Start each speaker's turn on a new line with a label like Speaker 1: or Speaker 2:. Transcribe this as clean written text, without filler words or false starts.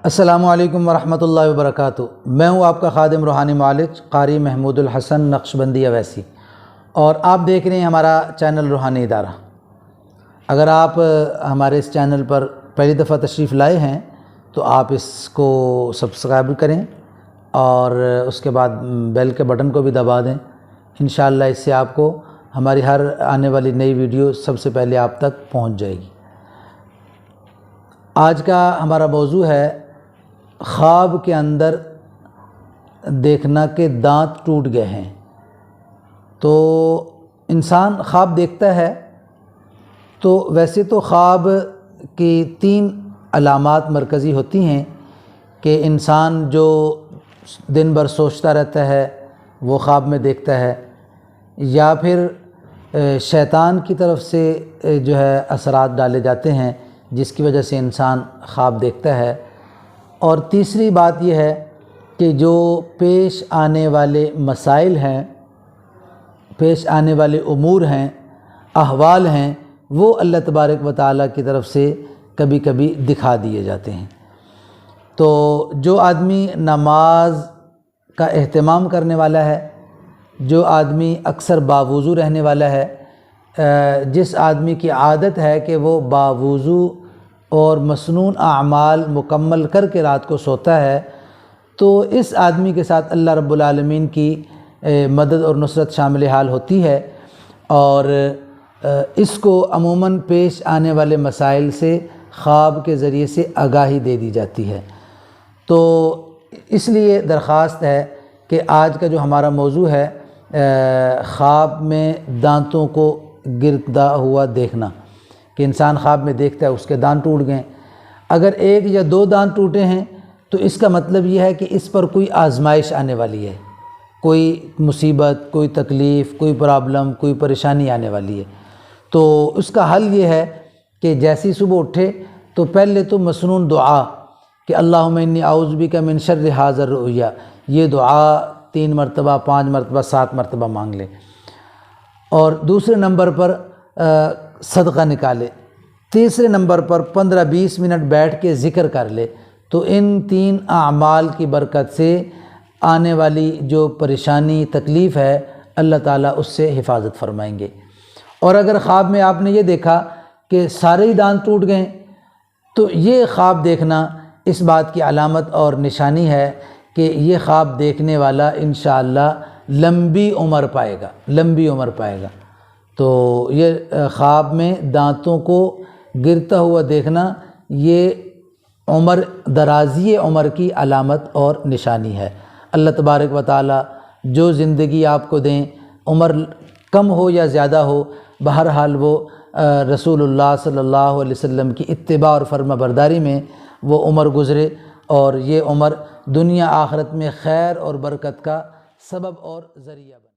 Speaker 1: السلام علیکم ورحمۃ اللہ وبرکاتہ۔ میں ہوں آپ کا خادم روحانی معالج قاری محمود الحسن نقشبندی اویسی، اور آپ دیکھ رہے ہیں ہمارا چینل روحانی ادارہ۔ اگر آپ ہمارے اس چینل پر پہلی دفعہ تشریف لائے ہیں تو آپ اس کو سبسکرائب کریں اور اس کے بعد بیل کے بٹن کو بھی دبا دیں۔ انشاءاللہ اس سے آپ کو ہماری ہر آنے والی نئی ویڈیو سب سے پہلے آپ تک پہنچ جائے گی۔ آج کا ہمارا موضوع ہے خواب کے اندر دیکھنا کہ دانت ٹوٹ گئے ہیں۔ تو انسان خواب دیکھتا ہے تو ویسے تو خواب کی 3 علامات مرکزی ہوتی ہیں کہ انسان جو دن بھر سوچتا رہتا ہے وہ خواب میں دیکھتا ہے، یا پھر شیطان کی طرف سے جو ہے اثرات ڈالے جاتے ہیں جس کی وجہ سے انسان خواب دیکھتا ہے، اور تیسری بات یہ ہے کہ جو پیش آنے والے مسائل ہیں، پیش آنے والے امور ہیں، احوال ہیں، وہ اللہ تبارک و تعالیٰ کی طرف سے کبھی کبھی دکھا دیے جاتے ہیں۔ تو جو آدمی نماز کا اہتمام کرنے والا ہے، جو آدمی اکثر باوضو رہنے والا ہے، جس آدمی کی عادت ہے کہ وہ باوضو اور مسنون اعمال مکمل کر کے رات کو سوتا ہے، تو اس آدمی کے ساتھ اللہ رب العالمین کی مدد اور نصرت شامل حال ہوتی ہے، اور اس کو عموماً پیش آنے والے مسائل سے خواب کے ذریعے سے آگاہی دے دی جاتی ہے۔ تو اس لیے درخواست ہے کہ آج کا جو ہمارا موضوع ہے خواب میں دانتوں کو گرتا ہوا دیکھنا، کہ انسان خواب میں دیکھتا ہے اس کے دانت ٹوٹ گئے۔ اگر 1 یا 2 دانت ٹوٹے ہیں تو اس کا مطلب یہ ہے کہ اس پر کوئی آزمائش آنے والی ہے، کوئی مصیبت، کوئی تکلیف، کوئی پرابلم، کوئی پریشانی آنے والی ہے۔ تو اس کا حل یہ ہے کہ جیسی صبح اٹھے تو پہلے تو مسنون دعا کہ اللہم انی اعوذ بک من شر ھذا الرؤیا، یہ دعا 3 مرتبہ، 5 مرتبہ، 7 مرتبہ مانگ لے، اور دوسرے نمبر پر صدقہ نکالے، تیسرے نمبر پر 15-20 منٹ بیٹھ کے ذکر کر لے۔ تو ان 3 اعمال کی برکت سے آنے والی جو پریشانی، تکلیف ہے، اللہ تعالیٰ اس سے حفاظت فرمائیں گے۔ اور اگر خواب میں آپ نے یہ دیکھا کہ سارے ہی دانت ٹوٹ گئے تو یہ خواب دیکھنا اس بات کی علامت اور نشانی ہے کہ یہ خواب دیکھنے والا انشاءاللہ لمبی عمر پائے گا، لمبی عمر پائے گا۔ تو یہ خواب میں دانتوں کو گرتا ہوا دیکھنا یہ درازی عمر کی علامت اور نشانی ہے۔ اللہ تبارک و تعالیٰ جو زندگی آپ کو دیں، عمر کم ہو یا زیادہ ہو، بہرحال وہ رسول اللہ صلی اللہ علیہ وسلم کی اتباع اور فرما برداری میں وہ عمر گزرے، اور یہ عمر دنیا آخرت میں خیر اور برکت کا سبب اور ذریعہ بنے۔